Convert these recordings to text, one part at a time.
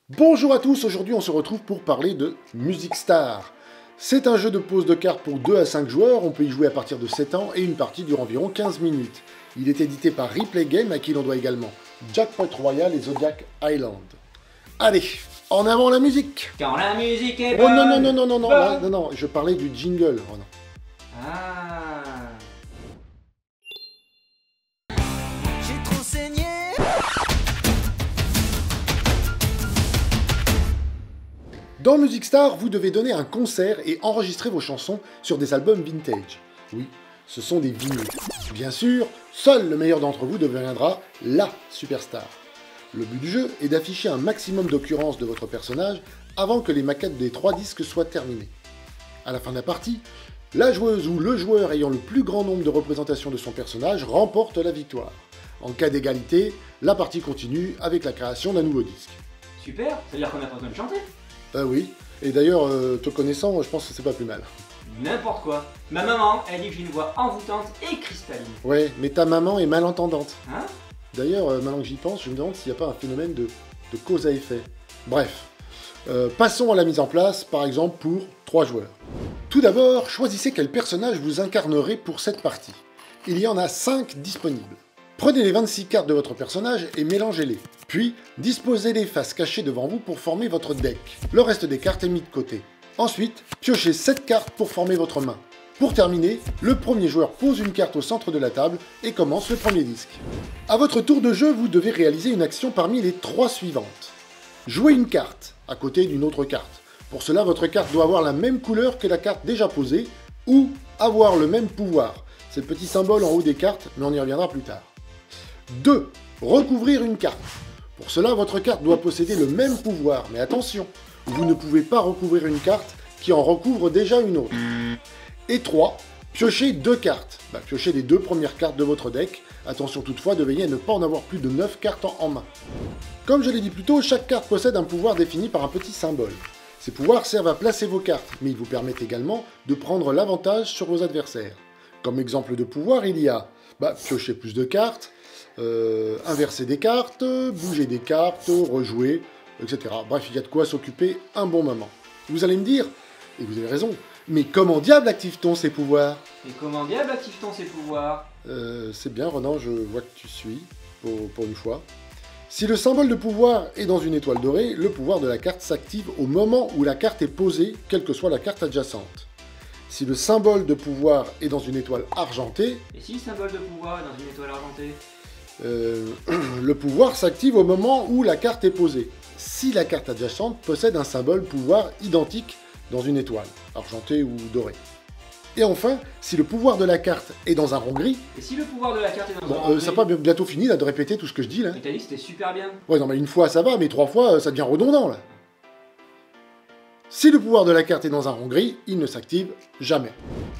Bonjour à tous, aujourd'hui on se retrouve pour parler de Music Star. C'est un jeu de pose de cartes pour 2 à 5 joueurs, on peut y jouer à partir de 7 ans et une partie dure environ 15 minutes. Il est édité par Replay Game à qui l'on doit également Jackpot Royale et Zodiac Island. Allez, en avant la musique! Quand la musique est Oh bonne. non, je parlais du jingle. Oh, non. Ah. J'ai trop saigné. Dans Music Star, vous devez donner un concert et enregistrer vos chansons sur des albums vintage. Oui, ce sont des vinyles. Bien sûr, seul le meilleur d'entre vous deviendra LA superstar. Le but du jeu est d'afficher un maximum d'occurrences de votre personnage avant que les maquettes des 3 disques soient terminées. À la fin de la partie, la joueuse ou le joueur ayant le plus grand nombre de représentations de son personnage remporte la victoire. En cas d'égalité, la partie continue avec la création d'un nouveau disque. Super, ça veut dire qu'on n'a pas besoin de chanter. Oui, et d'ailleurs, te connaissant, je pense que c'est pas plus mal. N'importe quoi. Ma maman, elle dit que j'ai une voix envoûtante et cristalline. Ouais, mais ta maman est malentendante. Hein? D'ailleurs, maintenant que j'y pense, je me demande s'il n'y a pas un phénomène de cause à effet. Bref, passons à la mise en place, par exemple pour 3 joueurs. Tout d'abord, choisissez quel personnage vous incarnerez pour cette partie. Il y en a 5 disponibles. Prenez les 26 cartes de votre personnage et mélangez-les. Puis, disposez-les face cachée devant vous pour former votre deck. Le reste des cartes est mis de côté. Ensuite, piochez 7 cartes pour former votre main. Pour terminer, le premier joueur pose une carte au centre de la table et commence le premier disque. À votre tour de jeu, vous devez réaliser une action parmi les 3 suivantes. Jouez une carte à côté d'une autre carte. Pour cela, votre carte doit avoir la même couleur que la carte déjà posée ou avoir le même pouvoir. C'est le petit symbole en haut des cartes, mais on y reviendra plus tard. 2. Recouvrir une carte. Pour cela, votre carte doit posséder le même pouvoir, mais attention, vous ne pouvez pas recouvrir une carte qui en recouvre déjà une autre. Et 3. Piocher 2 cartes. Piochez les 2 premières cartes de votre deck. Attention toutefois de veiller à ne pas en avoir plus de 9 cartes en main. Comme je l'ai dit plus tôt, chaque carte possède un pouvoir défini par un petit symbole. Ces pouvoirs servent à placer vos cartes, mais ils vous permettent également de prendre l'avantage sur vos adversaires. Comme exemple de pouvoir, il y a piocher plus de cartes, inverser des cartes, bouger des cartes, rejouer, etc. Bref, il y a de quoi s'occuper un bon moment. Vous allez me dire, et vous avez raison, mais comment diable active-t-on ces pouvoirs? Et comment diable active-t-on ces pouvoirs? C'est bien, Renan, je vois que tu suis, pour une fois. Si le symbole de pouvoir est dans une étoile dorée, le pouvoir de la carte s'active au moment où la carte est posée, quelle que soit la carte adjacente. Si le symbole de pouvoir est dans une étoile argentée... Et si le symbole de pouvoir est dans une étoile argentée? le pouvoir s'active au moment où la carte est posée. Si la carte adjacente possède un symbole pouvoir identique dans une étoile, argentée ou dorée. Et enfin, si le pouvoir de la carte est dans un rond gris... Et si le pouvoir de la carte est dans un rond gris? ça n'a pas bientôt fini là, de répéter tout ce que je dis là. Mais t'as dit que c'était super bien. Ouais, non mais une fois ça va, mais 3 fois ça devient redondant là. Si le pouvoir de la carte est dans un rond gris, il ne s'active jamais.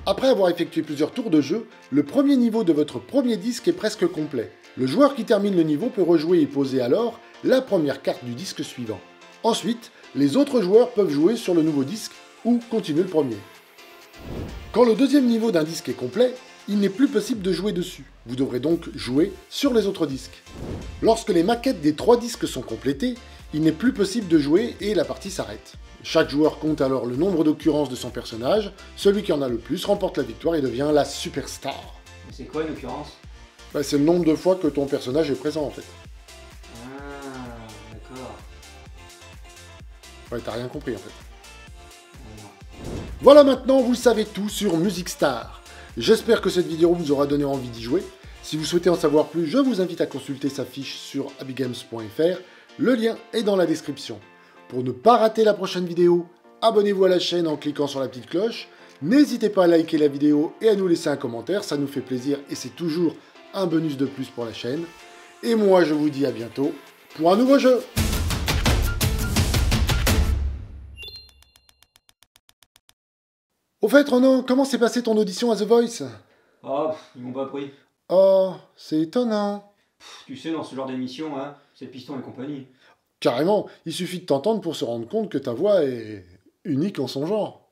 Après avoir effectué plusieurs tours de jeu, le premier niveau de votre premier disque est presque complet. Le joueur qui termine le niveau peut rejouer et poser alors la première carte du disque suivant. Ensuite, les autres joueurs peuvent jouer sur le nouveau disque ou continuer le premier. Quand le deuxième niveau d'un disque est complet, il n'est plus possible de jouer dessus. Vous devrez donc jouer sur les autres disques. Lorsque les maquettes des 3 disques sont complétées, il n'est plus possible de jouer et la partie s'arrête. Chaque joueur compte alors le nombre d'occurrences de son personnage, celui qui en a le plus remporte la victoire et devient la superstar. Mais c'est quoi une occurrence? C'est le nombre de fois que ton personnage est présent en fait. Ah, d'accord. Ouais, t'as rien compris en fait. Non. Voilà, maintenant vous savez tout sur Music Star. J'espère que cette vidéo vous aura donné envie d'y jouer. Si vous souhaitez en savoir plus, je vous invite à consulter sa fiche sur abigames.fr. Le lien est dans la description. Pour ne pas rater la prochaine vidéo, abonnez-vous à la chaîne en cliquant sur la petite cloche. N'hésitez pas à liker la vidéo et à nous laisser un commentaire, ça nous fait plaisir et c'est toujours un bonus de plus pour la chaîne. Et moi je vous dis à bientôt pour un nouveau jeu. Au fait, Ronan, comment s'est passée ton audition à The Voice? Oh, ils m'ont pas pris. Oh, c'est étonnant. Tu sais, dans ce genre d'émission, hein, c'est Piston et compagnie. Carrément, il suffit de t'entendre pour se rendre compte que ta voix est unique en son genre.